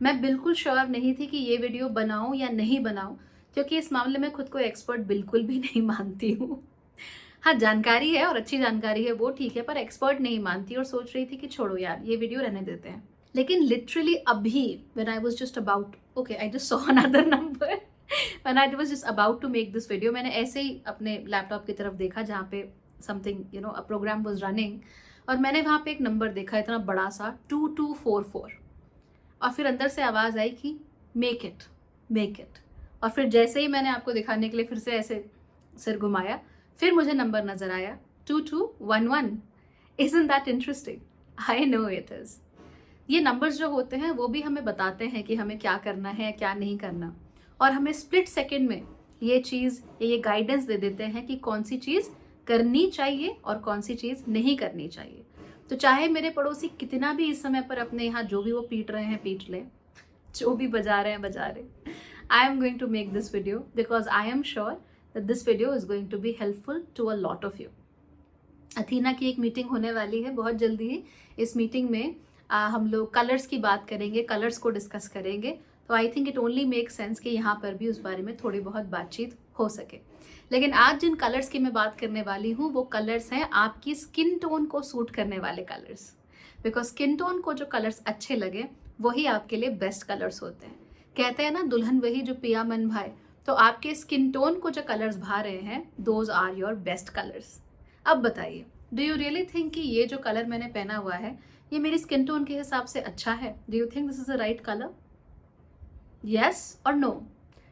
मैं बिल्कुल श्योर नहीं थी कि ये वीडियो बनाऊं या नहीं बनाऊं, क्योंकि इस मामले में खुद को एक्सपर्ट बिल्कुल भी नहीं मानती हूँ। हाँ, जानकारी है और अच्छी जानकारी है वो ठीक है, पर एक्सपर्ट नहीं मानती और सोच रही थी कि छोड़ो यार, ये वीडियो रहने देते हैं। लेकिन लिटरली अभी when I was just about, okay I just saw another number, when I was just about to make this video, मैंने ऐसे ही अपने लैपटॉप की तरफ देखा जहाँ पे something a programme was running, और मैंने वहाँ पे एक नंबर देखा इतना बड़ा सा 2244, और फिर अंदर से आवाज़ आई कि मेक इट, मेक इट। और फिर जैसे ही मैंने आपको दिखाने के लिए फिर से ऐसे सिर घुमाया, फिर मुझे नंबर नजर आया 2211। Isn't that interesting? I know it is. ये नंबर्स जो होते हैं वो भी हमें बताते हैं कि हमें क्या करना है क्या नहीं करना, और हमें स्प्लिट सेकेंड में ये चीज़, ये गाइडेंस दे देते हैं कि कौन सी चीज़ करनी चाहिए और कौन सी चीज़ नहीं करनी चाहिए। तो चाहे मेरे पड़ोसी कितना भी इस समय पर अपने यहाँ जो भी वो पीट रहे हैं पीट लें, जो भी बजा रहे हैं बजा रहे, I am going to make this video because I am sure that this video is going to be helpful to a lot of you. Athena की एक मीटिंग होने वाली है बहुत जल्दी ही। इस मीटिंग में हम लोग कलर्स की बात करेंगे, कलर्स को डिस्कस करेंगे। तो I think it only make sense कि यहाँ पर भी उस बारे में थोड़ी बहुत बातचीत हो सके। लेकिन आज जिन कलर्स की मैं बात करने वाली हूँ वो कलर्स हैं आपकी स्किन टोन को सूट करने वाले कलर्स। बिकॉज स्किन टोन को जो कलर्स अच्छे लगे वही आपके लिए बेस्ट कलर्स होते हैं। कहते हैं ना, दुल्हन वही जो पिया मन भाए। तो आपके स्किन टोन को जो कलर्स भा रहे हैं, those are your best colours. अब बताइए, डू यू रियली थिंक कि ये जो कलर मैंने पहना हुआ है ये मेरी स्किन टोन के हिसाब से अच्छा है? Do you think this is the right colour? Yes और नो?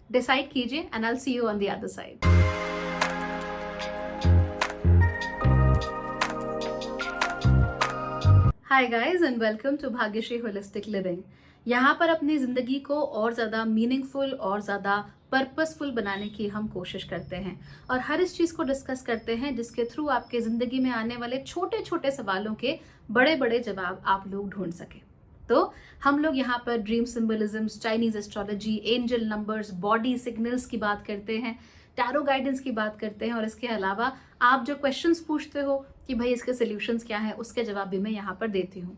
डिसाइड कीजिए and I will see you on the other side. Hi guys and welcome to Bhagyashree holistic living. यहाँ पर अपनी ज़िंदगी को और ज़्यादा मीनिंगफुल और ज़्यादा पर्पसफुल बनाने की हम कोशिश करते हैं, और हर इस चीज़ को डिस्कस करते हैं जिसके थ्रू आपके ज़िंदगी में आने वाले छोटे छोटे सवालों के बड़े बड़े जवाब आप लोग ढूंढ सकें। तो हम लोग यहाँ पर dream symbolisms, Chinese astrology, angel numbers, body signals की बात करते हैं, टैरो गाइडेंस की बात करते हैं, और इसके अलावा आप जो क्वेश्चंस पूछते हो कि भाई इसके सॉल्यूशंस क्या हैं, उसके जवाब भी मैं यहाँ पर देती हूँ।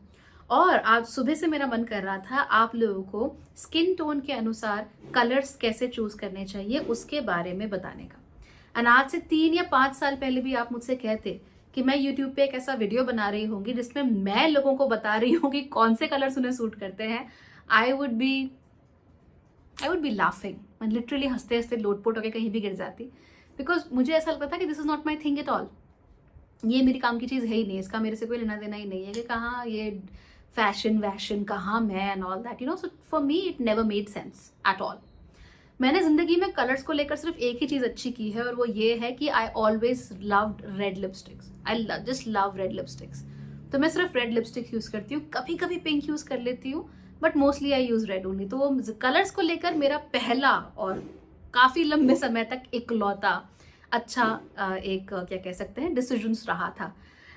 और आज सुबह से मेरा मन कर रहा था आप लोगों को स्किन टोन के अनुसार कलर्स कैसे चूज करने चाहिए उसके बारे में बताने का। एंड आज से 3 या 5 साल पहले भी आप मुझसे कहते कि मैं यूट्यूब पे एक ऐसा वीडियो बना रही होंगी जिसमें मैं लोगों को बता रही हूँ कि कौन से कलर्स उन्हें सूट करते हैं, आई वुड बी लाफिंग। मैं लिटरली हंसते हंसते लोटपोट होकर कहीं भी गिर जाती, बिकॉज मुझे ऐसा लगता था कि this is not my thing at all. ये मेरी काम की चीज़ है ही नहीं, इसका मेरे से कोई लेना देना ही नहीं है कि कहाँ ये फैशन वैशन, कहाँ मैं and all that, so for me it never made sense at all. मैंने जिंदगी में कलर्स को लेकर सिर्फ एक ही चीज़ अच्छी की है, और वो ये है कि I always loved red lipsticks. I just love red lipsticks. तो मैं सिर्फ रेड लिपस्टिक यूज़ करती हूँ, कभी कभी पिंक यूज़ कर लेती हूँ, but mostly I use red only. तो वो कलर्स को लेकर मेरा पहला और काफ़ी लंबे समय तक इकलौता अच्छा एक क्या कह सकते हैं डिसीजंस रहा था।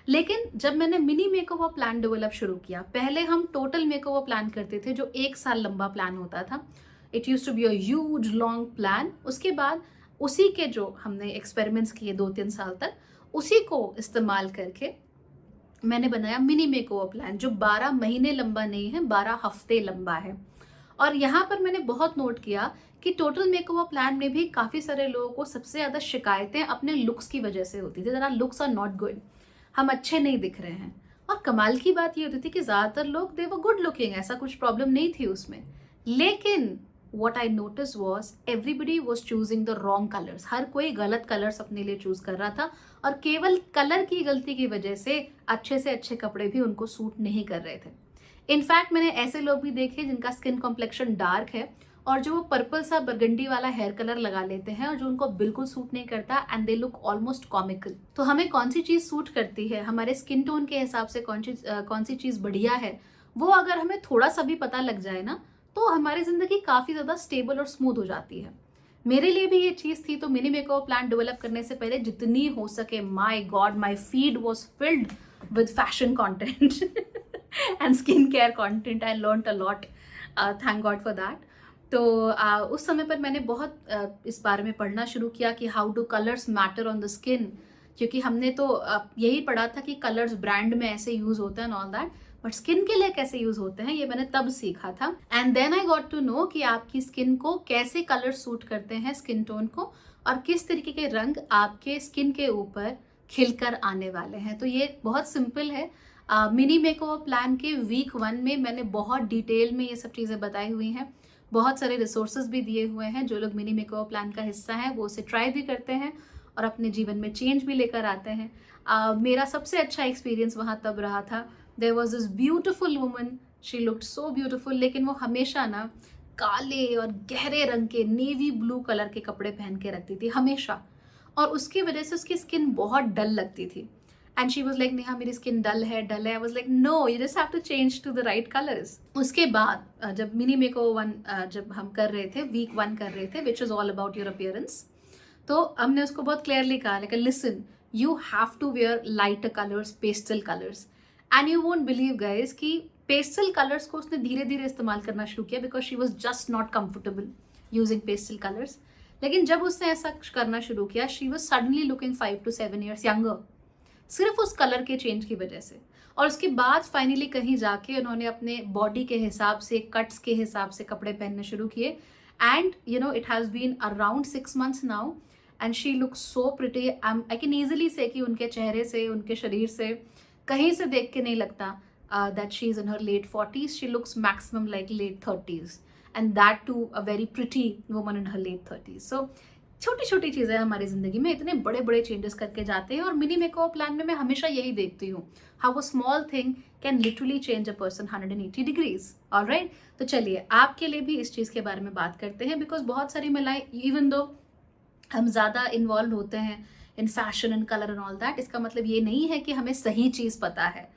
लेकिन जब मैंने मिनी मेकओवर प्लान डेवलप शुरू किया, पहले हम टोटल मेकओवर प्लान करते थे जो 1 साल लंबा प्लान होता था। It use to be a huge long plan. उसके बाद उसी के जो हमने एक्सपेरिमेंट्स किए 2-3 साल तक, उसी को इस्तेमाल करके मैंने बनाया मिनी मेकओवर प्लान जो 12 महीने लंबा नहीं है, 12 हफ्ते लंबा है। और यहाँ पर मैंने बहुत नोट किया कि टोटल मेकओवर प्लान में भी काफ़ी सारे लोगों को सबसे ज़्यादा शिकायतें अपने लुक्स की वजह से होती थी। ज़रा लुक्स आर नॉट गुड, हम अच्छे नहीं दिख रहे हैं। और कमाल की बात ये होती थी कि ज़्यादातर लोग दे वर गुड लुकिंग, ऐसा कुछ प्रॉब्लम नहीं थी उसमें। लेकिन what I noticed was everybody was choosing the wrong colors। हर कोई गलत कलर्स अपने लिए चूज कर रहा था, और केवल कलर की गलती की वजह से अच्छे कपड़े भी उनको सूट नहीं कर रहे थे। इनफैक्ट मैंने ऐसे लोग भी देखे जिनका स्किन कॉम्प्लेक्शन डार्क है और जो वो पर्पल सा बरगंडी वाला हेयर कलर लगा लेते हैं, और जो उनको बिल्कुल सूट नहीं करता, and they look almost comical. तो हमें कौन सी चीज़ सूट करती है, हमारे स्किन टोन के हिसाब से कौन सी चीज़ बढ़िया है, वो अगर हमें थोड़ा सा भी पता लग जाए ना, तो हमारी ज़िंदगी काफ़ी ज़्यादा स्टेबल और स्मूथ हो जाती है। मेरे लिए भी ये चीज़ थी। तो मिनी मेकओवर प्लान डेवलप करने से पहले जितनी हो सके, my God, my feed was filled with fashion content and skin care content. I learned a lot, thank God for that. तो उस समय पर मैंने बहुत इस बारे में पढ़ना शुरू किया कि how do colours matter on the skin, क्योंकि हमने तो यही पढ़ा था कि कलर्स ब्रांड में ऐसे यूज़ होते हैं and all that. But skin के लिए कैसे यूज होते हैं ये मैंने तब सीखा था। And then I got to know कि आपकी स्किन को कैसे कलर सूट करते हैं, स्किन टोन को, और किस तरीके के रंग आपके स्किन के ऊपर खिलकर आने वाले हैं। तो ये बहुत सिंपल है। मिनी मेकओवर प्लान के वीक 1 में मैंने बहुत डिटेल में ये सब चीज़ें बताई हुई हैं, बहुत सारे रिसोर्सेज भी दिए हुए हैं। जो लोग मिनी मेकओवर प्लान का हिस्सा है वो उसे ट्राई भी करते हैं और अपने जीवन में चेंज भी लेकर आते हैं। मेरा सबसे अच्छा एक्सपीरियंस वहाँ तब रहा था। There was this beautiful woman, she looked so beautiful, लेकिन वो हमेशा ना काले और गहरे रंग के नेवी ब्लू कलर के कपड़े पहन के रखती थी हमेशा, और उसकी वजह से उसकी स्किन बहुत डल लगती थी। And she was like, Neha मेरी स्किन डल है डल है। I was like, no, you just have to change to the right colours. उसके बाद जब मिनी मेकओवर 1 जब हम कर रहे थे, वीक 1 कर रहे थे, which is all about your appearance, तो हमने उसको बहुत क्लियरली कहा, like listen, you have to wear lighter colours, pastel colours. And you won't believe guys कि पेस्टल कलर्स को उसने धीरे धीरे इस्तेमाल करना शुरू किया, because she was just not comfortable using pastel colours. लेकिन जब उसने ऐसा करना शुरू किया, she was suddenly looking 5 to 7 years younger, सिर्फ उस कलर के चेंज की वजह से। और उसके बाद फाइनली कहीं जाके उन्होंने अपने बॉडी के हिसाब से, कट्स के हिसाब से कपड़े पहनने शुरू किए। And you know, it has been around 6 months now and she looks so pretty. I can easily say that उनके चेहरे से, उनके शरीर से कहीं से देख के नहीं लगता that she is in her late 40s. She looks maximum like late 30s, and that too a very pretty woman in her late 30s. So छोटी छोटी चीज़ें हमारी ज़िंदगी में इतने बड़े बड़े चेंजेस करके जाते हैं। और मिनी मेकओवर प्लान में मैं हमेशा यही देखती हूँ, how a small thing can literally change a person 180 degrees. Alright, तो चलिए आपके लिए भी इस चीज़ के बारे में बात करते हैं, बिकॉज बहुत सारी महिलाएं, इवन दो हम ज़्यादा इन्वॉल्व होते हैं in fashion and colour and all that, इसका मतलब ये नहीं है कि हमें सही चीज़ पता है,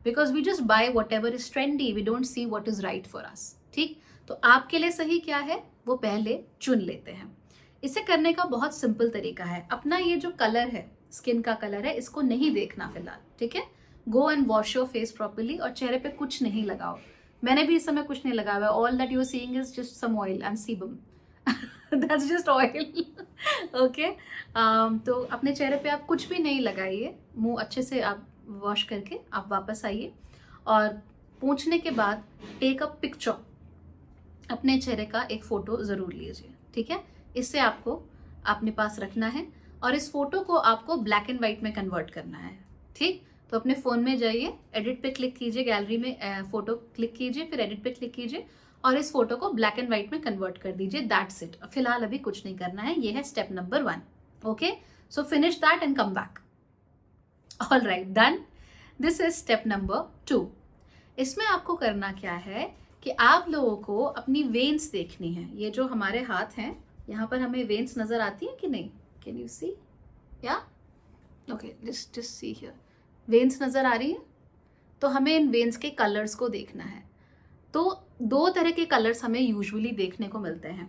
because we just buy whatever is trendy, we don't see what is right for us. ठीक, तो आपके लिए सही क्या है वो पहले चुन लेते हैं। इसे करने का बहुत सिंपल तरीका है। अपना ये जो कलर है, स्किन का कलर है, इसको नहीं देखना फिलहाल, ठीक है। Go and wash your face properly, और चेहरे पे कुछ नहीं लगाओ। मैंने भी इस समय कुछ नहीं लगाया हुआ। All that you are seeing is just some oil and sebum, that's just oil, okay. तो अपने चेहरे पे आप कुछ भी नहीं लगाइए। मुंह अच्छे से आप वॉश करके आप वापस आइए, और पोंछने के बाद टेक अ पिक्चर, अपने चेहरे का एक फ़ोटो ज़रूर लीजिए, ठीक है। इससे आपको अपने पास रखना है, और इस फोटो को आपको ब्लैक एंड वाइट में कन्वर्ट करना है, ठीक। तो अपने फ़ोन में जाइए, एडिट पे क्लिक कीजिए, गैलरी में फ़ोटो क्लिक कीजिए, फिर एडिट पे क्लिक कीजिए, और इस फोटो को ब्लैक एंड वाइट में कन्वर्ट कर दीजिए। That's it. फिलहाल अभी कुछ नहीं करना है। ये है step number 1, okay. So finish that and come back. All right, done. This is step number 2। इसमें आपको करना क्या है कि आप लोगों को अपनी वेन्स देखनी है। ये जो हमारे हाथ हैं, यहाँ पर हमें वेन्स नजर आती हैं कि नहीं? Can you see? या okay, just see here, veins नजर आ रही है। तो हमें इन वेन्स के कलर्स को देखना है। तो 2 तरह के कलर्स हमें यूजुअली देखने को मिलते हैं।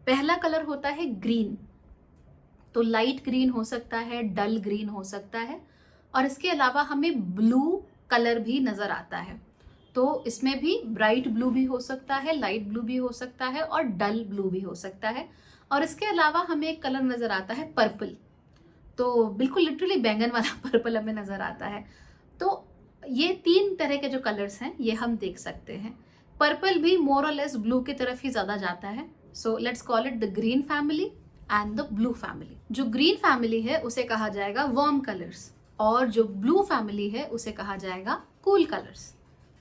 पहला कलर होता है ग्रीन, तो लाइट ग्रीन हो सकता है, डल ग्रीन हो सकता है, और इसके अलावा हमें ब्लू कलर भी नजर आता है। तो इसमें भी ब्राइट ब्लू भी हो सकता है, लाइट ब्लू भी हो सकता है, और डल ब्लू भी हो सकता है। और इसके अलावा हमें एक कलर नजर आता है पर्पल, तो बिल्कुल लिटरली बैंगन वाला पर्पल हमें नजर आता है। तो ये 3 तरह के जो कलर्स हैं ये हम देख सकते हैं। पर्पल भी मोर और लेस ब्लू की तरफ ही ज्यादा जाता है। So let's call it the green family and the blue family. जो ग्रीन फैमिली है उसे कहा जाएगा वार्म कलर्स, और जो ब्लू फैमिली है उसे कहा जाएगा कूल कलर्स,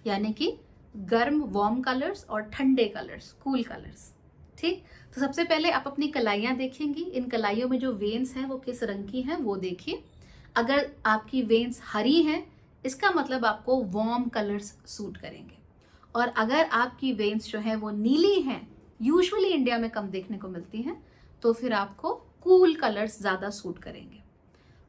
यानी कि गर्म वार्म कलर्स और ठंडे कलर्स कूल कलर्स, ठीक। तो सबसे पहले आप अपनी कलाइयाँ देखेंगी। इन कलाइयों में जो वेन्स हैं वो किस रंग की हैं वो देखिए। अगर आपकी वेन्स हरी हैं, इसका मतलब आपको वार्म कलर्स सूट करेंगे। और अगर आपकी वेन्स जो है वो नीली हैं, यूजुअली इंडिया में कम देखने को मिलती हैं, तो फिर आपको कूल कलर्स ज़्यादा सूट करेंगे।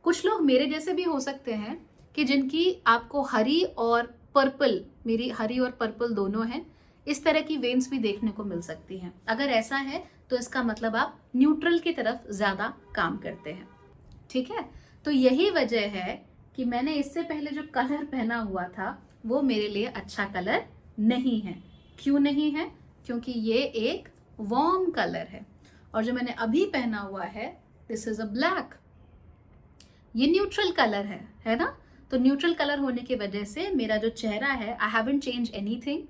कुछ लोग मेरे जैसे भी हो सकते हैं कि जिनकी आपको हरी और पर्पल, मेरी हरी और पर्पल दोनों हैं, इस तरह की वेन्स भी देखने को मिल सकती हैं। अगर ऐसा है तो इसका मतलब आप न्यूट्रल की तरफ ज़्यादा काम करते हैं, ठीक है। तो यही वजह है कि मैंने इससे पहले जो कलर पहना हुआ था वो मेरे लिए अच्छा कलर नहीं है। क्यों नहीं है? क्योंकि ये एक वार्म कलर है, और जो मैंने अभी पहना हुआ है दिस इज अ ब्लैक, ये न्यूट्रल कलर है ना। तो न्यूट्रल कलर होने की वजह से मेरा जो चेहरा है, आई हैवंट चेंज एनीथिंग,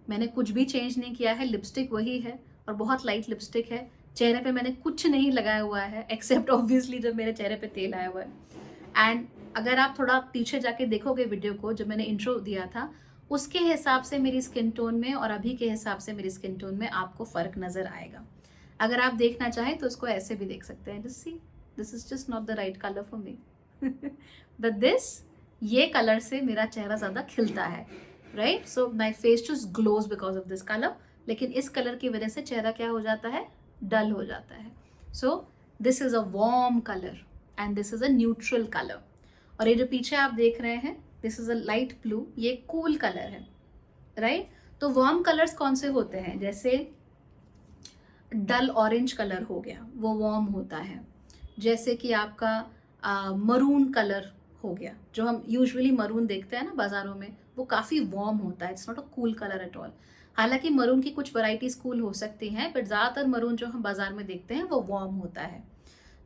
मैंने कुछ भी चेंज नहीं किया है। लिपस्टिक वही है और बहुत लाइट लिपस्टिक है। चेहरे पे मैंने कुछ नहीं लगाया हुआ है एक्सेप्ट ऑब्वियसली जब मेरे चेहरे पे तेल आया हुआ है। एंड अगर आप थोड़ा पीछे जाके देखोगे वीडियो को, जब मैंने इंट्रो दिया था उसके हिसाब से मेरी स्किन टोन में और अभी के हिसाब से मेरी स्किन टोन में आपको फ़र्क नज़र आएगा। अगर आप देखना चाहें तो उसको ऐसे भी देख सकते हैं, just see this is just not the right colour for me but this, ये कलर से मेरा चेहरा ज़्यादा खिलता है, right? So my face just glows because of this colour. लेकिन इस कलर की वजह से चेहरा क्या हो जाता है, डल हो जाता है। So this is a warm colour and this is a neutral colour. और ये जो पीछे आप देख रहे हैं, this is a light blue, ये कूल कलर है, राइट? तो वार्म कलर्स कौन से होते हैं? जैसे डल ऑरेंज कलर हो गया, वो वार्म होता है। जैसे कि आपका मरून कलर हो गया, जो हम यूजुअली मरून देखते हैं ना बाज़ारों में, वो काफ़ी वार्म होता है। It's not a cool colour at all. हालांकि मरून की कुछ वैरायटीज कूल हो सकती हैं, बट ज़्यादातर मरून जो हम बाज़ार में देखते हैं वो वार्म होता है।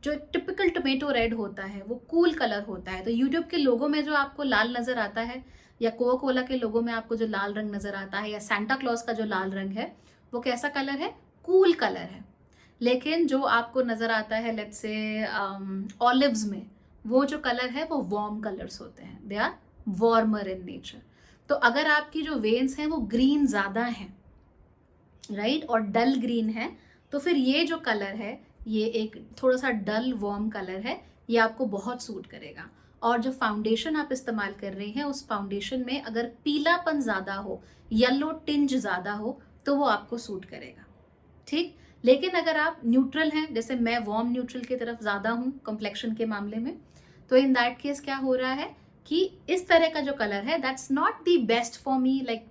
जो टिपिकल टोमेटो रेड होता है वो कूल कलर होता है। तो यूट्यूब के लोगों में जो आपको लाल नज़र आता है, या कोका कोला के लोगों में आपको जो लाल रंग नज़र आता है, या सेंटा क्लॉज का जो लाल रंग है, वो कैसा कलर है? कूल कलर है। लेकिन जो आपको नज़र आता है लेट्स से ऑलिव्स में, वो जो कलर है वो वार्म कलर्स होते हैं, they are warmer in nature. तो अगर आपकी जो वेन्स हैं वो ग्रीन ज़्यादा हैं, राइट, और डल ग्रीन है, तो फिर ये जो कलर है, ये एक थोड़ा सा डल वार्म कलर है, ये आपको बहुत सूट करेगा। और जो फाउंडेशन आप इस्तेमाल कर रही हैं, उस फाउंडेशन में अगर पीलापन ज़्यादा हो, येलो टिंज ज़्यादा हो, तो वो आपको सूट करेगा, ठीक। लेकिन अगर आप न्यूट्रल हैं, जैसे मैं वार्म न्यूट्रल की तरफ ज़्यादा हूँ कॉम्प्लेक्शन के मामले में, तो इन दैट केस क्या हो रहा है कि इस तरह का जो कलर है that's not the best for me, like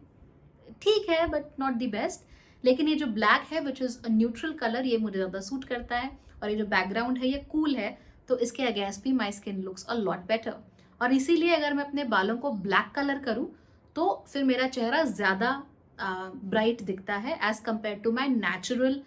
ठीक है बट नॉट द बेस्ट। लेकिन ये जो ब्लैक है which is a neutral colour, ये मुझे ज़्यादा सूट करता है। और ये जो बैकग्राउंड है ये कूल है, तो इसके अगेंस्ट भी my skin looks a lot better. और इसीलिए अगर मैं अपने बालों को ब्लैक कलर करूँ तो फिर मेरा चेहरा ज़्यादा ब्राइट दिखता है as compare to my natural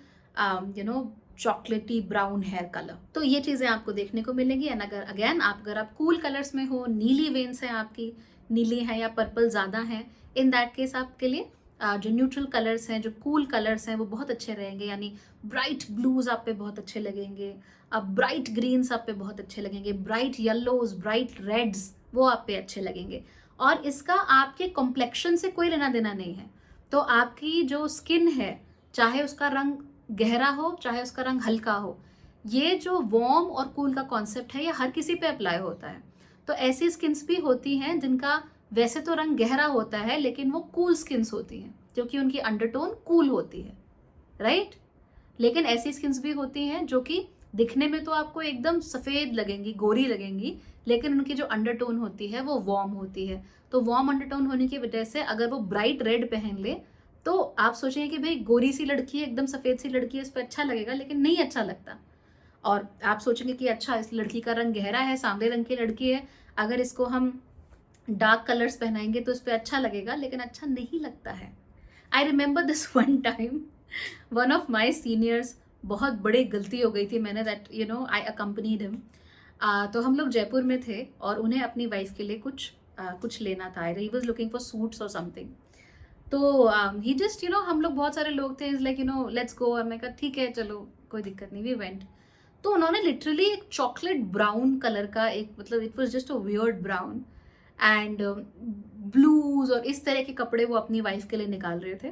chocolatey brown hair colour. तो ये चीज़ें आपको देखने को मिलेंगी। एंड अगर आप कूल कलर्स में हो, नीली वेन्स हैं आपकी, नीली हैं या पर्पल ज़्यादा हैं, इन दैट केस आपके लिए जो न्यूट्रल कलर्स हैं, जो कूल कलर्स हैं, वो बहुत अच्छे रहेंगे। यानी ब्राइट ब्लूज आप पे बहुत अच्छे लगेंगे, अब ब्राइट ग्रीन्स आप पे बहुत अच्छे लगेंगे, ब्राइट येलोज, ब्राइट रेड्स, वो आप पे अच्छे लगेंगे। और इसका आपके कॉम्प्लेक्शन से कोई लेना देना नहीं है। तो आपकी जो स्किन है, चाहे उसका रंग गहरा हो चाहे उसका रंग हल्का हो, ये जो वार्म और कूल का कॉन्सेप्ट है ये हर किसी पे अप्लाई होता है। तो ऐसी स्किन्स भी होती हैं जिनका वैसे तो रंग गहरा होता है लेकिन वो कूल स्किन्स होती हैं, क्योंकि उनकी अंडरटोन कूल होती है, राइट। लेकिन ऐसी स्किन्स भी होती हैं जो कि दिखने में तो आपको एकदम सफ़ेद लगेंगी, गोरी लगेंगी, लेकिन उनकी जो अंडरटोन होती है वो वार्म होती है। तो वार्म अंडरटोन होने की वजह से अगर वो ब्राइट रेड पहन ले तो आप सोचेंगे कि भाई गोरी सी लड़की है, एकदम सफ़ेद सी लड़की है, इस पर अच्छा लगेगा, लेकिन नहीं अच्छा लगता। और आप सोचेंगे कि अच्छा इस लड़की का रंग गहरा है, सांवले रंग की लड़की है, अगर इसको हम डार्क कलर्स पहनाएंगे तो इस पर अच्छा लगेगा, लेकिन अच्छा नहीं लगता है। I remember this one time, one of my seniors, बहुत बड़ी गलती हो गई थी मैंने, दैट आई अकम्पनीड हिम। तो हम लोग जयपुर में थे और उन्हें अपनी वाइफ के लिए कुछ लेना था। He was looking for suits और समथिंग। तो ही जस्ट हम लोग बहुत सारे लोग थे, इज लाइक लेट्स गो। मैं कहा ठीक है चलो कोई दिक्कत नहीं, वी वेंट। तो उन्होंने लिटरली एक चॉकलेट ब्राउन कलर का एक, मतलब it was just a weird brown and blues और इस तरह के कपड़े वो अपनी वाइफ के लिए निकाल रहे थे।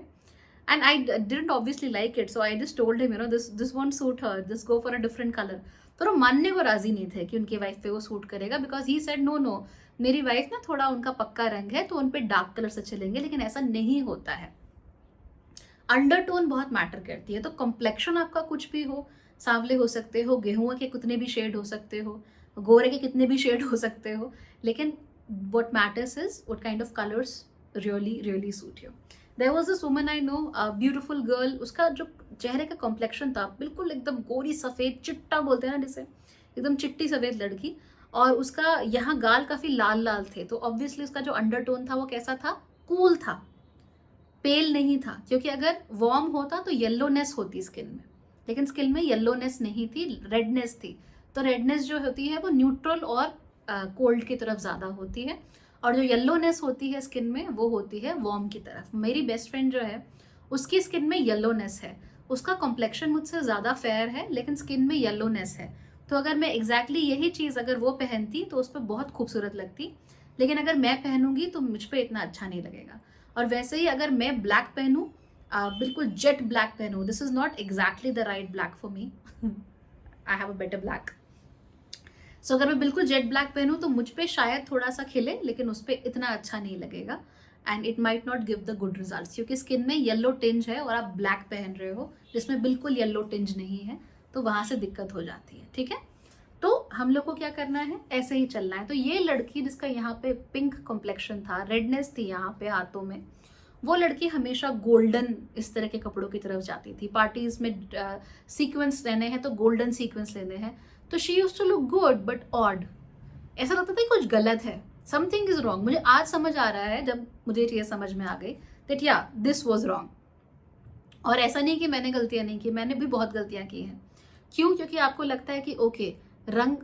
And I didn't obviously like it, so I just told him this won't suit her, this go for a different colour. पर वो मानने को राजी नहीं थे कि उनकी वाइफ पे वो सूट करेगा, बिकॉज ही सेड नो, मेरी वाइफ ना थोड़ा उनका पक्का रंग है तो उन पे डार्क कलर से चलेंगे, लेकिन ऐसा नहीं होता है। अंडरटोन बहुत मैटर करती है। तो कॉम्प्लेक्शन आपका कुछ भी हो, सांवले हो सकते हो, गेहूं के कितने भी शेड हो सकते हो, गोरे के कितने भी शेड हो सकते हो, लेकिन what matters is what kind of colors really suit you. There was this woman I know, a beautiful girl, उसका जो चेहरे का कॉम्प्लेक्शन था बिल्कुल एकदम गोरी सफ़ेद, चिट्टा बोलते हैं ना जिसे, एकदम चिट्टी सफ़ेद लड़की। और उसका यहाँ गाल काफ़ी लाल लाल थे, तो ऑब्वियसली उसका जो अंडरटोन था वो कैसा था, कूल था, पेल नहीं था। क्योंकि अगर वार्म होता तो येल्लोनेस होती स्किन में, लेकिन स्किन में येल्लोनेस नहीं थी, रेडनेस थी। तो रेडनेस जो होती है वो न्यूट्रल और कोल्ड की तरफ ज़्यादा होती है, और जो येल्लोनेस होती है स्किन में वो होती है वार्म की तरफ। मेरी बेस्ट फ्रेंड जो है उसकी स्किन में येल्लोनेस है, उसका कॉम्प्लेक्शन मुझसे ज़्यादा फेयर है लेकिन स्किन में येल्लोनेस है। तो अगर मैं एग्जैक्टली यही चीज़ अगर वो पहनती तो उस पर बहुत खूबसूरत लगती, लेकिन अगर मैं पहनूंगी तो मुझ पर इतना अच्छा नहीं लगेगा। और वैसे ही अगर मैं ब्लैक पहनूँ, बिल्कुल जेट ब्लैक पहनूँ, this is not exactly the right black for me, I have a better black. So अगर मैं बिल्कुल जेट ब्लैक पहनूँ तो मुझ पे शायद थोड़ा सा खिले लेकिन उस पर इतना अच्छा नहीं लगेगा, and it might not give the good result, क्योंकि स्किन में येलो टिंज है और आप ब्लैक पहन रहे हो जिसमें बिल्कुल येलो टिंज नहीं है, तो वहाँ से दिक्कत हो जाती है। ठीक है, तो हम लोग को क्या करना है, ऐसे ही चलना है। तो ये लड़की जिसका यहाँ पे पिंक कॉम्प्लेक्शन था, रेडनेस थी यहाँ पे हाथों में, वो लड़की हमेशा गोल्डन इस तरह के कपड़ों की तरफ जाती थी। पार्टीज में सीक्वेंस लेने हैं तो गोल्डन सीक्वेंस लेने हैं, तो she used to look good but odd. ऐसा लगता था कुछ गलत है, समथिंग इज रॉन्ग। मुझे आज समझ आ रहा है जब मुझे ये समझ में आ गई दैट या दिस वाज रॉन्ग। और ऐसा नहीं कि मैंने गलतियां नहीं की, मैंने भी बहुत गलतियां की हैं। क्यों? क्योंकि आपको लगता है कि ओके रंग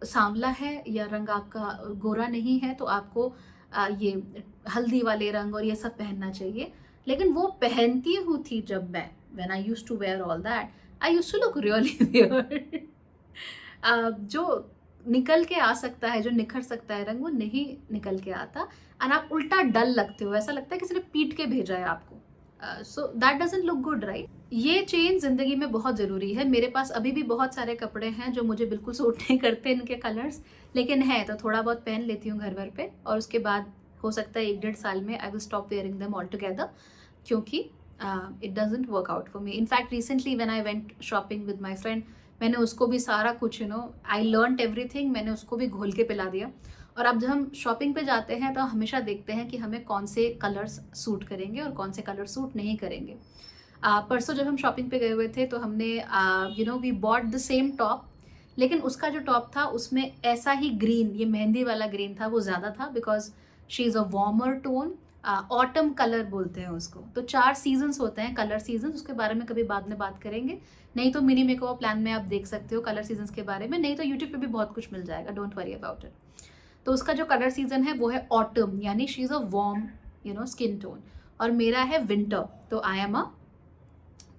सांवला है या रंग आपका गोरा नहीं है तो आपको ये हल्दी वाले रंग और ये सब पहनना चाहिए। लेकिन वो पहनती हूँ थी जब मैं, when I used to wear all that, I used to look really weird. जो निकल के आ सकता है, जो निखर सकता है रंग, वो नहीं निकल के आता, एंड आप उल्टा डल लगते हो, ऐसा लगता है किसी ने पीट के भेजा है आपको। So that doesn't look good, right? ये चेंज जिंदगी में बहुत ज़रूरी है। मेरे पास अभी भी बहुत सारे कपड़े हैं जो मुझे बिल्कुल सूट नहीं करते इनके कलर्स, लेकिन है तो थोड़ा बहुत पहन लेती हूँ घर भर पे, और उसके बाद हो सकता है 1-1.5 साल में I will stop wearing them all together, क्योंकि it doesn't work out for me. In fact recently when I went shopping with my friend, मैंने उसको भी सारा कुछ आई लर्नड एवरीथिंग, मैंने उसको भी घोल के पिला दिया। और अब जब हम शॉपिंग पे जाते हैं तो हमेशा देखते हैं कि हमें कौन से कलर्स सूट करेंगे और कौन से कलर सूट नहीं करेंगे। परसों जब हम शॉपिंग पे गए हुए थे तो हमने we bought the same top, लेकिन उसका जो टॉप था उसमें ऐसा ही ग्रीन, ये मेहंदी वाला ग्रीन था, वो ज़्यादा था because she is a warmer tone, autumn colour बोलते हैं उसको। तो 4 सीजन्स होते हैं, कलर सीजन, उसके बारे में कभी बाद में बात करेंगे। नहीं तो मिनी मेकओवर प्लान में आप देख सकते हो कलर सीजन्स के बारे में, नहीं तो यूट्यूब पे भी बहुत कुछ मिल जाएगा, डोंट वरी अबाउट इट। तो उसका जो कलर सीजन है वो है ऑटम, यानी she is a warm skin tone, और मेरा है विंटर, तो I am a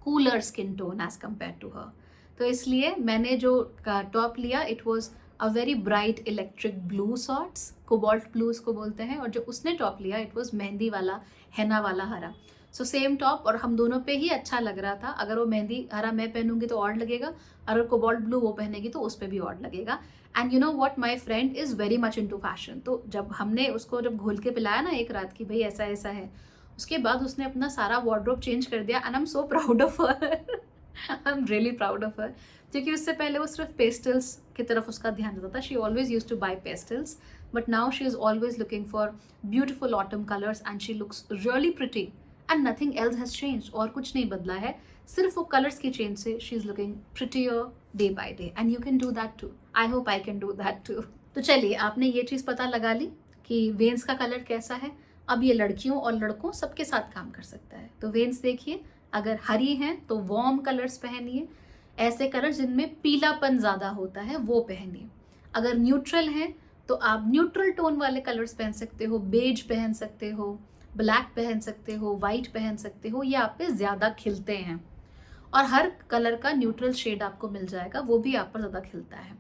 cooler skin tone as compare to her. तो इसलिए मैंने जो टॉप लिया it was a very bright electric blue sorts, cobalt blue उसको बोलते हैं, और जो उसने टॉप लिया इट वॉज मेहंदी वाला, हेना वाला हरा। सो सेम टॉप, और हम दोनों पे ही अच्छा लग रहा था। अगर वो मेहंदी हरा मैं पहनूंगी तो ऑड लगेगा, अगर कोबाल्ट ब्लू वो पहनेगी तो उस पर भी ऑड लगेगा। And you know what, my friend is very much into fashion. तो जब हमने उसको जब घोल के पिलाया ना एक रात की भाई ऐसा ऐसा है, उसके बाद उसने अपना सारा वार्डरोब चेंज कर दिया, and I am so proud of her. I am really proud of her, क्योंकि उससे पहले वो सिर्फ पेस्टल्स की तरफ उसका ध्यान रहता था। She always use to buy pastels, but now she is always looking for beautiful autumn colours and she looks really pretty, and nothing else has change. और कुछ नहीं बदला है, सिर्फ वो कलर्स की चेंज से she is looking prettier day by day, and you can do that too. I hope I can do that too. तो चलिए, आपने ये चीज़ पता लगा ली कि वेन्स का कलर कैसा है। अब ये लड़कियों और लड़कों सबके साथ काम कर सकता है। तो वेन्स देखिए, अगर हरी हैं तो वार्म कलर्स पहनिए, ऐसे कलर जिनमें पीलापन ज़्यादा होता है वो पहनिए। अगर न्यूट्रल हैं तो आप न्यूट्रल टोन वाले कलर्स पहन सकते हो, बेज पहन सकते हो, ब्लैक पहन सकते हो, वाइट पहन सकते हो, ये आप पे ज़्यादा खिलते हैं। और हर कलर का न्यूट्रल शेड आपको मिल जाएगा, वो भी आप पर ज़्यादा खिलता है।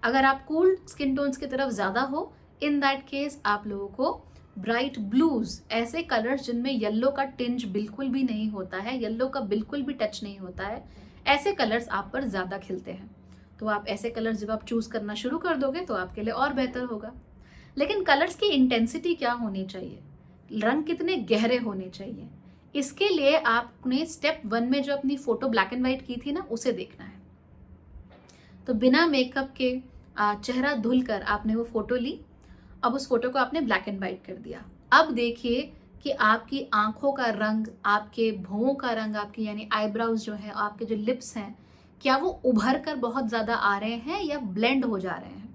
अगर आप कूल स्किन टोन्स की तरफ ज़्यादा हो, इन दैट केस आप लोगों को ब्राइट ब्लूज, ऐसे कलर्स जिनमें येलो का टिंज बिल्कुल भी नहीं होता है, येलो का बिल्कुल भी टच नहीं होता है, ऐसे कलर्स आप पर ज़्यादा खिलते हैं। तो आप ऐसे कलर्स जब आप चूज़ करना शुरू कर दोगे तो आपके लिए और बेहतर होगा। लेकिन कलर्स की इंटेंसिटी क्या होनी चाहिए, रंग कितने गहरे होने चाहिए, इसके लिए आपने स्टेप 1 में जो अपनी फ़ोटो ब्लैक एंड वाइट की थी ना, उसे देखना है। तो बिना मेकअप के चेहरा धुल कर आपने वो फ़ोटो ली, अब उस फोटो को आपने ब्लैक एंड वाइट कर दिया। अब देखिए कि आपकी आंखों का रंग, आपके भौं का रंग, आपकी यानी आईब्राउज जो है, आपके जो लिप्स हैं, क्या वो उभर कर बहुत ज़्यादा आ रहे हैं या ब्लेंड हो जा रहे हैं।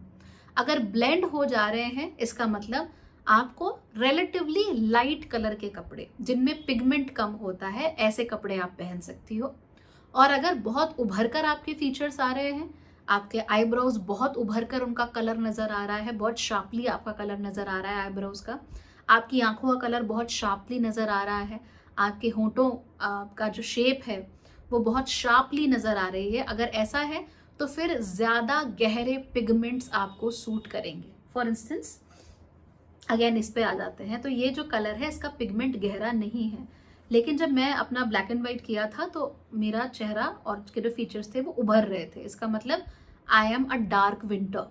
अगर ब्लेंड हो जा रहे हैं इसका मतलब आपको रिलेटिवली लाइट कलर के कपड़े जिनमें पिगमेंट कम होता है, ऐसे कपड़े आप पहन सकती हो। और अगर बहुत उभर कर आपके फीचर्स आ रहे हैं, आपके आईब्रोज बहुत उभर कर उनका कलर नज़र आ रहा है, बहुत शार्पली आपका कलर नज़र आ रहा है आईब्रोज का। आपकी आंखों का कलर बहुत शार्पली नज़र आ रहा है। आपके होंठों का जो शेप है वो बहुत शार्पली नज़र आ रही है। अगर ऐसा है तो फिर ज़्यादा गहरे पिगमेंट्स आपको सूट करेंगे। फॉर इंस्टेंस अगेन इस पे आ जाते हैं, तो ये जो कलर है इसका पिगमेंट गहरा नहीं है, लेकिन जब मैं अपना ब्लैक एंड वाइट किया था तो मेरा चेहरा और उसके जो फीचर्स थे वो उभर रहे थे। इसका मतलब आई am a dark winter,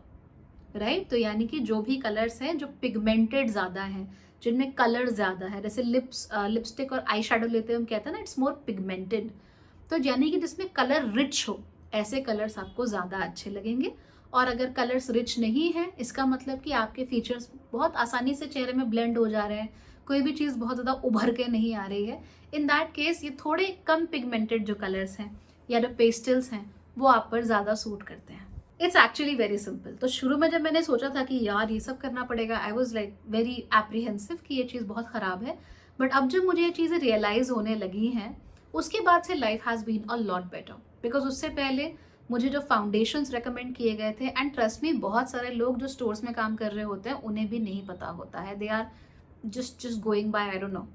right. तो यानी कि जो भी कलर्स हैं जो पिगमेंटेड ज़्यादा हैं, जिनमें कलर ज़्यादा है, जैसे लिपस्टिक और आई शेडो लेते हैं हम कहते हैं ना इट्स मोर पिगमेंटेड, तो यानी कि जिसमें कलर रिच हो, ऐसे कलर्स आपको ज़्यादा अच्छे लगेंगे। और अगर कलर्स रिच नहीं है इसका मतलब कि आपके फीचर्स बहुत आसानी से चेहरे में ब्लेंड हो जा रहे हैं, कोई भी चीज़ बहुत ज़्यादा उभर के नहीं आ रही है, इन दैट केस ये थोड़े कम पिगमेंटेड जो कलर्स हैं या जो पेस्टल्स हैं वो आप पर ज़्यादा सूट करते हैं। It's actually very simple. तो शुरू में जब मैंने सोचा था कि यार ये सब करना पड़ेगा, आई वॉज लाइक वेरी एप्रीहेंसिव कि ये चीज़ बहुत ख़राब है, बट अब जब मुझे ये चीज़ें रियलाइज होने लगी हैं उसके बाद से life has been a lot better. Because उससे पहले मुझे जो फाउंडेशंस रेकमेंड किए गए थे, एंड ट्रस्ट मी बहुत सारे लोग जो स्टोर्स में काम कर रहे होते हैं उन्हें भी नहीं पता होता है, they are just going by, I don't know,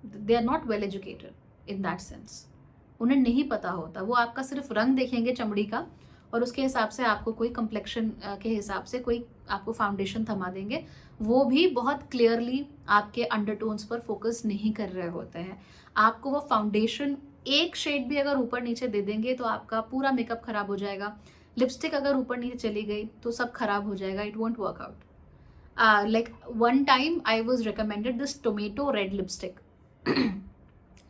they are not well educated in that sense. उन्हें नहीं पता होता, वो आपका सिर्फ रंग देखेंगे चमड़ी का और उसके हिसाब से आपको कोई कम्प्लेक्शन के हिसाब से कोई आपको फाउंडेशन थमा देंगे, वो भी बहुत क्लियरली आपके अंडरटोन्स पर फोकस नहीं कर रहे होते हैं। आपको वो फाउंडेशन एक शेड भी अगर ऊपर नीचे दे देंगे तो आपका पूरा मेकअप खराब हो जाएगा। लिपस्टिक अगर ऊपर नीचे चली गई तो सब खराब हो जाएगा, it won't work out. Like one time I was recommended this tomato red lipstick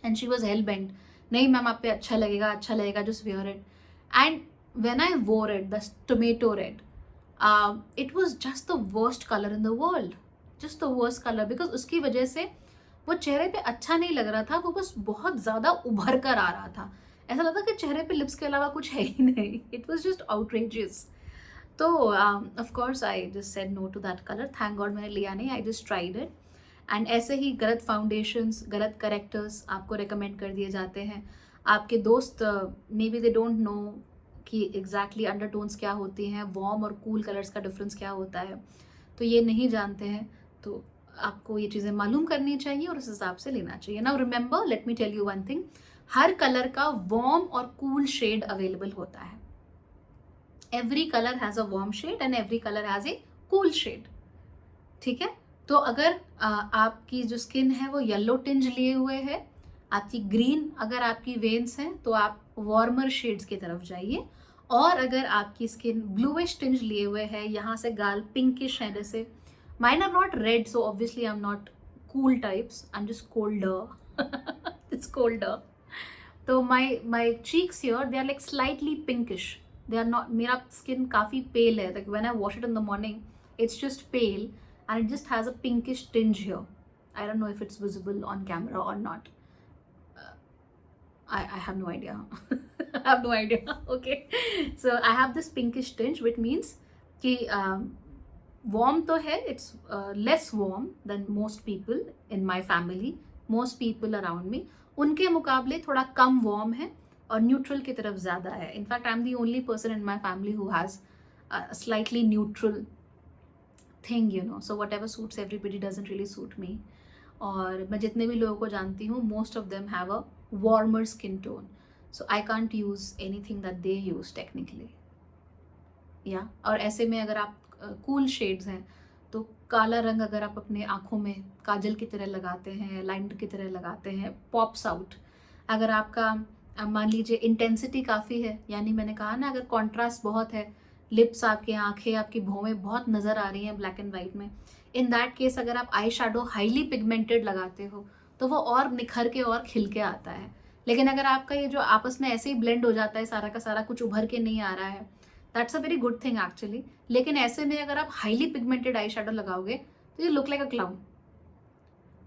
and she was hell bent, नहीं मैम आप पे अच्छा लगेगा, अच्छा लगेगा, just wear it. And when I wore it, the tomato red, it was just the worst color in the world, just the worst color, because उसकी वजह से वो चेहरे पे अच्छा नहीं लग रहा था, वो बस बहुत ज़्यादा उभर कर आ रहा था, ऐसा लगा कि चेहरे पे लिप्स के अलावा कुछ है ही नहीं। It was just outrageous. तो of course I just said no to that colour, thank God मैंने लिया नहीं, I just tried it. And ऐसे ही गलत फाउंडेशंस, गलत करेक्टर्स आपको रेकमेंड कर दिए जाते हैं। आपके दोस्त may be they don't know कि एग्जैक्टली अंडरटोन्स क्या होती हैं, वार्म और कूल कलर्स का डिफरेंस क्या होता है, तो ये नहीं जानते हैं। तो आपको ये चीज़ें मालूम करनी चाहिए और उस हिसाब से लेना चाहिए। Now remember, let me tell you one thing, हर कलर का वार्म और कूल शेड अवेलेबल होता है। Every colour has a warm shade and every colour has a cool shade, ठीक है। तो अगर आपकी जो स्किन है वो येलो टिंज लिए हुए है, आपकी ग्रीन अगर आपकी वेन्स हैं तो आप वार्मर शेड्स की तरफ जाइए, और अगर आपकी स्किन ब्लूइश टिंज लिए हुए है, यहाँ से गाल पिंकिश है, जैसे mine are not red so obviously I am not cool types, I am just colder, it's colder. तो my cheeks here they are like slightly pinkish, they are not, मेरा स्किन काफ़ी पेल है, like when I wash it in the morning it's just pale and it just has a pinkish tinge here. I don't know if it's visible on camera or not. I have no idea. I have no idea. Okay. So I have this pinkish tinge, which means कि warm तो है, it's less warm than most people in my family, most people around me. उनके मुकाबले थोड़ा कम warm है और neutral की तरफ ज़्यादा है. In fact, I'm the only person in my family who has a slightly neutral thing, you know, so whatever suits everybody doesn't really suit me. और मैं जितने भी लोगों को जानती हूँ, most of them have a warmer skin tone, so I can't use anything that they use technically. Yeah. और ऐसे में अगर आप cool shades हैं तो काला रंग अगर आप अपने आँखों में काजल की तरह लगाते हैं, लाइनर की तरह लगाते हैं, pops out. अगर आपका मान लीजिए इंटेंसिटी काफ़ी है, यानी मैंने कहा ना अगर कॉन्ट्रास्ट बहुत है, लिप्स आपके, आंखें आपकी, भौवें बहुत नज़र आ रही हैं ब्लैक एंड वाइट में, इन दैट केस अगर आप आई शेडो हाईली पिगमेंटेड लगाते हो तो वो और निखर के और खिल के आता है। लेकिन अगर आपका ये जो आपस में ऐसे ही ब्लेंड हो जाता है, सारा का सारा कुछ उभर के नहीं आ रहा है, that's a very good thing actually. लेकिन ऐसे में अगर आप हाईली पिगमेंटेड आई शेडो लगाओगे तो ये लुक लाइक अ क्लाउन।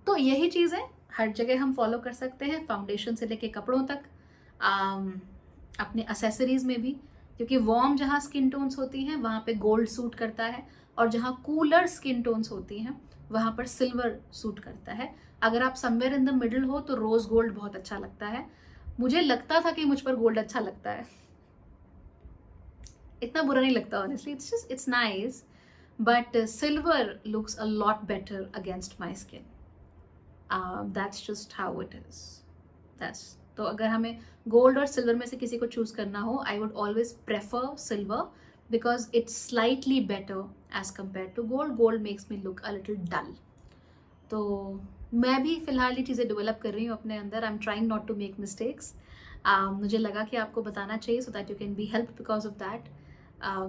तो यही चीज़ें हर जगह हम फॉलो कर सकते हैं, फाउंडेशन से लेके कपड़ों तक, अपने एसेसरीज में भी, क्योंकि वार्म जहाँ स्किन टोन्स होती हैं वहाँ पे गोल्ड सूट करता है, और जहाँ कूलर स्किन टोन्स होती हैं वहाँ पर सिल्वर सूट करता है। अगर आप समवेयर इन द मिडल हो तो रोज़ गोल्ड बहुत अच्छा लगता है। मुझे लगता था कि मुझ पर गोल्ड अच्छा लगता है, इतना बुरा नहीं लगता honestly, it's just it's nice, but silver looks a lot better against my skin. That's just how it is. That's, तो अगर हमें गोल्ड और सिल्वर में से किसी को चूज करना हो, I would always prefer silver because it's slightly better as compare to gold. Gold makes me look a little dull. तो मैं भी फ़िलहाल ये चीज़ें डेवलप कर रही हूँ अपने अंदर. I am trying not to make mistakes. मुझे लगा कि आपको बताना चाहिए so that you can be help because of that.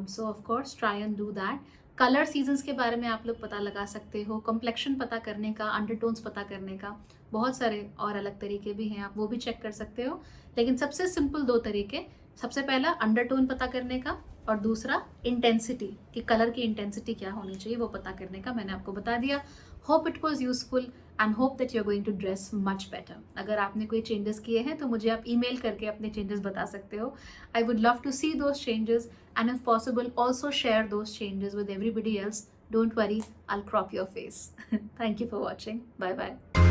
So of course try and do that. Colour seasons के बारे में आप लोग पता लगा सकते हो, कम्प्लेक्शन पता करने का, अंडरटोन्स पता करने का. बहुत सारे और अलग तरीके भी हैं, आप वो भी चेक कर सकते हो. लेकिन सबसे सिंपल 2 तरीके, सबसे पहला अंडरटोन पता करने का और दूसरा इंटेंसिटी, कि कलर की इंटेंसिटी क्या होनी चाहिए वो पता करने का, मैंने आपको बता दिया. Hope it was useful and hope that you are going to dress much better. अगर आपने कोई चेंजेस किए हैं तो मुझे आप ईमेल करके अपने चेंजेस बता सकते हो. I would love to see those changes and if possible also share those changes with everybody else. Don't worry, I'll crop your face. Thank you for watching. Bye bye.